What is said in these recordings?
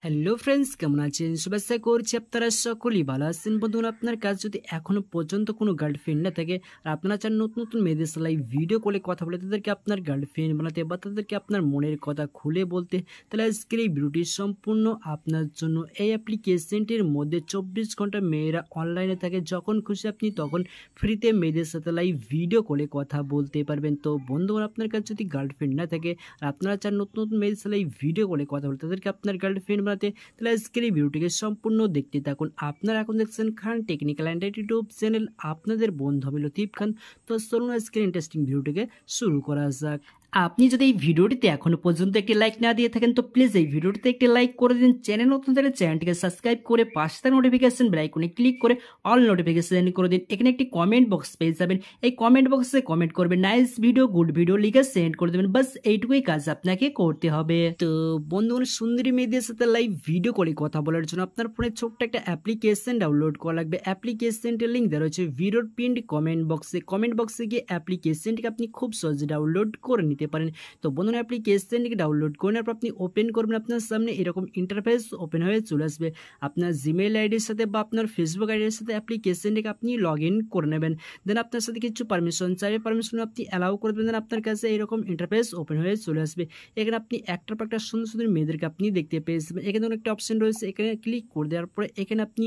Hello friends, কেমন আছেন? শুভেচ্ছা করছি আপনারা সকলেই ভালো আছেন। বন্ধুরা, আপনার কাছে যদি এখনো পর্যন্ত কোনো গার্লফ্রেন্ড না থাকে আর আপনারা চান নতুন নতুন মেয়েদের সাথে লাইভ ভিডিও কলে কথা বলে তাদেরকে আপনার গার্লফ্রেন্ড বানাতে বা তাদেরকে আপনার মনের কথা খুলে বলতে, তাহলে আজকের এই ভিডিওটি সম্পূর্ণ আপনার জন্য। এই অ্যাপ্লিকেশনটির মধ্যে 24 ঘন্টা মেয়েরা অনলাইনে থাকে, যখন খুশি আপনি তখন ফ্রিতে মেয়েদের সাথে লাইভ ভিডিও কলে কথা বলতে পারবেন। তো বন্ধুরা, আপনার কাছে যদি গার্লফ্রেন্ড না থাকে আর আপনারা চান নতুন নতুন মেয়েদের সাথে লাইভ ভিডিও কলে কথা বলতে তাদেরকে আপনার গার্লফ্রেন্ড তাহলে আজকের এই ভিডিওটিকে সম্পূর্ণ দেখতে থাকুন। আপনারা এখন দেখছেন খান টেকনিক্যাল অ্যান্ড ইউটিউব চ্যানেল, আপনাদের বন্ধু আমি লতিফ খান। তো চলুন আজকের ইন্টারেস্টিং ভিডিওটিকে শুরু করা যাক। আপনি যদি এই ভিডিওটিতে এখনো পর্যন্ত একটি লাইক না দিয়ে থাকেন তো প্লিজ এই ভিডিওটিতে একটি লাইক করে দিন। চ্যানেল নতুন থাকলে চ্যানেলটিকে সাবস্ক্রাইব করে পাশে থাকা নোটিফিকেশন বেল আইকনে ক্লিক করে অল নোটিফিকেশন করে দিন। এখানে একটি কমেন্ট বক্স পেয়ে যাবেন, এই কমেন্ট বক্সে কমেন্ট করবেন নাইস ভিডিও, গুড ভিডিও লিখে সেন্ড করে দেবেন। বাস এইটুকুই কাজ আপনাকে করতে হবে। তো বন্ধুগণ, সুন্দরী মেয়েদের সাথে লাইভ ভিডিও কলে কথা বলার জন্য আপনার ফোনে ছোট্ট একটা অ্যাপ্লিকেশন ডাউনলোড করা লাগবে। অ্যাপ্লিকেশনটির লিঙ্ক দেওয়া রয়েছে ভিডিওর পিন্ড কমেন্ট বক্সে। কমেন্ট বক্সে গিয়ে অ্যাপ্লিকেশনটিকে আপনি খুব সহজে ডাউনলোড করে নিতে পারেন। তো বন্ধুরা, অ্যাপ্লিকেশনটিকে ডাউনলোড করে নেওয়ার পর আপনি ওপেন করবেন, আপনার সামনে এরকম ইন্টারফেস ওপেন হয়ে চলে আসবে। আপনার জিমেইল আইডির সাথে বা আপনার ফেসবুক আইডির সাথে অ্যাপ্লিকেশনটিকে আপনি লগ ইন করে নেবেন। দেন আপনার সাথে কিছু পারমিশন চাইবে, পারমিশন আপনি অ্যালাউ করে দেবেন। দেন আপনার কাছে এরকম ইন্টারফেস ওপেন হয়ে চলে আসবে। এখানে আপনি একটার পর একটা সুন্দর সুন্দর মেয়েদেরকে আপনি দেখতে পেয়ে যাবেন। এখানে একটা অপশন রয়েছে, এখানে ক্লিক করে দেওয়ার পরে এখানে আপনি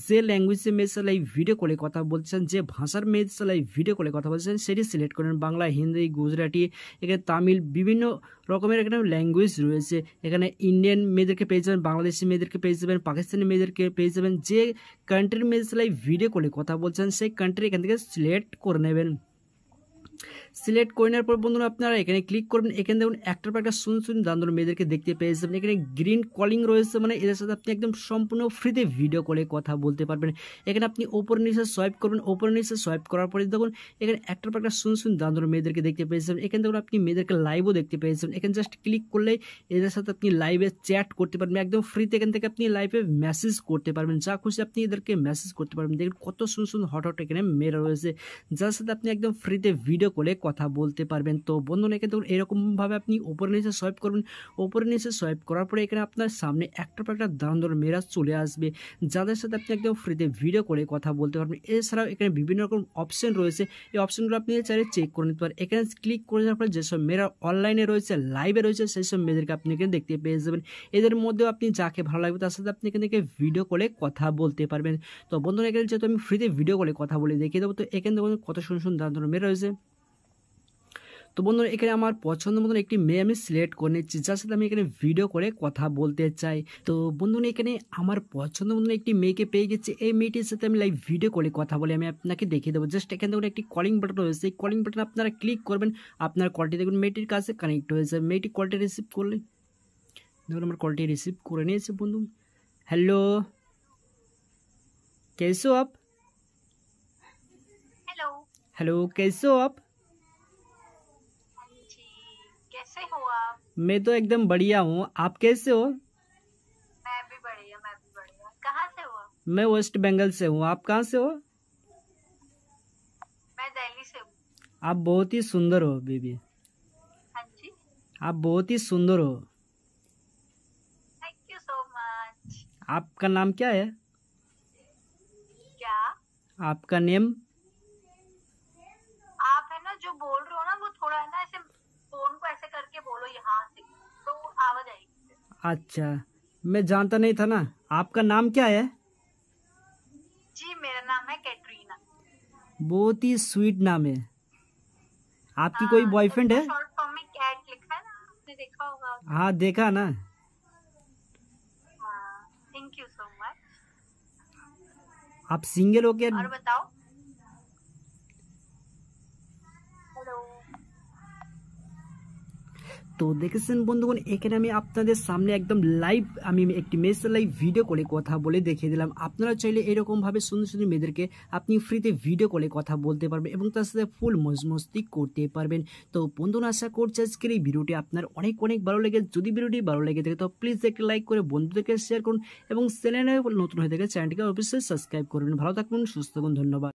যে ল্যাঙ্গুয়েজে মেয়েদের সাথে লাইভ ভিডিও কলে কথা বলছেন, যে ভাষার মেয়েদের সাথে লাইভ ভিডিও কলে কথা বলছেন সেটি সিলেক্ট করেন। বাংলা, হিন্দি, গুজরাটি, এখানে তামিল, বিভিন্ন রকমের এখানে ল্যাঙ্গুয়েজ রয়েছে। এখানে ইন্ডিয়ান মেয়েদেরকে পেয়ে যাবেন, বাংলাদেশি মেয়েদেরকে পেয়ে যাবেন, পাকিস্তানি মেয়েদেরকে পেয়ে যাবেন। যে কান্ট্রির মেয়েদের সাথে লাইভ ভিডিও কলে কথা বলছেন সেই কান্ট্রি এখান থেকে সিলেক্ট করে নেবেন। সিলেক্ট করে নেওয়ার পর বন্ধুরা আপনারা এখানে ক্লিক করবেন। এখানে দেখুন একটার পর একটা সুন্দর দান্দর মেয়েদেরকে দেখতে পেয়ে যাবেন। এখানে গ্রিন কলিং রয়েছে, মানে এদের সাথে আপনি একদম সম্পূর্ণ ফ্রিতে ভিডিও কলে কথা বলতে পারবেন। এখানে আপনি ওপর নিচে সোয়াইপ করবেন, ওপর নিচে সোয়াইপ করার পরে দেখুন এখানে একটার পর একটা সুন্দর দান্দর মেয়েদেরকে দেখতে পেয়ে যাবেন। এখানে দেখুন আপনি মেয়েদেরকে লাইভও দেখতে পেয়ে যাবেন। এখানে জাস্ট ক্লিক করলে এদের সাথে আপনি লাইভে চ্যাট করতে পারবেন একদম ফ্রিতে। এখান থেকে আপনি লাইভে মেসেজ করতে পারবেন, যা খুশি আপনি এদেরকে মেসেজ করতে পারবেন। দেখুন কত সুন্দর সুন্দর হট হট এখানে মেয়েরা রয়েছে, যার সাথে আপনি একদম ফ্রিতে ভিডিও কলে কথা বলতে পারবেন। তো বন্ধুরা, এখানে দেখুন এরকমভাবে আপনি উপরে নিচে সোয়াইপ করবেন। উপরে নিচে সোয়াইপ করার পরে এখানে আপনার সামনে একটার পর একটা দারুণ মেয়েরা চলে আসবে, যাদের সাথে আপনি একদম ফ্রিতে ভিডিও করে কথা বলতে পারবেন। এছাড়াও এখানে বিভিন্ন রকম অপশন রয়েছে, এই অপশনগুলো আপনি চাইলে চেক করে নিতে পারেন। এখানে ক্লিক করে যাওয়ার পরে যেসব মেয়েরা অনলাইনে রয়েছে, লাইভে রয়েছে, সেই সব মেয়েদেরকে আপনি এখানে দেখতে পেয়ে যাবেন। এদের মধ্যেও আপনি যাকে ভালো লাগবে তার সাথে আপনি এখান থেকে ভিডিও কলে কথা বলতে পারবেন। তো বন্ধুরা, এখানে যেহেতু আমি ফ্রিতে ভিডিও কলে কথা বলে দেখিয়ে দেবো, তো এখানে দেখুন কত সুন্দর সুন্দর দারুণ মেয়ে রয়েছে। তো বন্ধুরা, এখানে আমার পছন্দ মতন একটি মেয়ে আমি সিলেক্ট করে নিচ্ছি, যার সাথে আমি এখানে ভিডিও করে কথা বলতে চাই। তো বন্ধুরা, এখানে আমার পছন্দ মতন একটি মেয়েকে পেয়ে গেছি। এই মেয়েটির সাথে আমি লাইভ ভিডিও করে কথা বলে আমি আপনাকে দেখিয়ে দেবো। জাস্ট এখানে দেখুন একটি কলিং বাটন রয়েছে, এই কলিং বাটন আপনারা ক্লিক করবেন। আপনার কলটি দেখুন মেয়েটির কাছে কানেক্ট হয়েছে। মেয়েটি কলটি রিসিভ করলে দেখুন আমার কলটি রিসিভ করে নিয়েছে। বন্ধু, হ্যালো, कैसे हो आप? हेलो। हेलो, कैसे हो आप? हाँ जी, कैसे हो आप? मैं तो एकदम बढ़िया हूँ, आप कैसे हो? मैं भी बढ़िया, मैं भी बढ़िया। कहाँ से हो आप? मैं वेस्ट बंगाल से हूँ, आप कहाँ से हो? मैं दिल्ली से हूँ। आप बहुत ही सुंदर हो बेबी, हाँ जी, आप बहुत ही सुंदर हो। Thank you so much. आपका नाम क्या है? क्या? आपका नेम? आप है ना जो बोल रहे हो ना वो थोड़ा है ना ऐसे फोन को ऐसे करके बोलो यहाँ से, तो आवाज आएगी। अच्छा, मैं जानता नहीं था ना। आपका नाम क्या है? जी, मेरा नाम है कैटरीना। बहुत ही स्वीट नाम है। आपकी कोई बॉयफ्रेंड है? शॉर्ट फॉर्म में कैट लिखा है ना, आपने देखा होगा। हाँ, देखा ना। हाँ, थैंक यू सो मच। आप सिंगल हो क्या? और बताओ। हेलो। তো দেখেছেন বন্ধুগণ, এখানে আমি আপনাদের সামনে একদম লাইভ আমি একটি মেয়ের সাথে লাইভ ভিডিও কলে কথা বলে দেখিয়ে দিলাম। আপনারা চাইলে এরকমভাবে সুন্দর সুন্দর মেয়েদেরকে আপনি ফ্রিতে ভিডিও কলে কথা বলতে পারবেন এবং তার সাথে ফুল মজমস্তি করতে পারবেন। তো বন্ধুরা, আশা করছি আজকের এই ভিডিওটি আপনার অনেক অনেক ভালো লেগে। যদি ভিডিওটি ভালো লেগে থাকে তো প্লিজ একটি লাইক করে বন্ধুদেরকে শেয়ার করুন এবং চ্যানেলে নতুন হয়ে থাকে চ্যানেলটিকে অবশ্যই সাবস্ক্রাইব করবেন। ভালো থাকুন, সুস্থ থাকুন, ধন্যবাদ।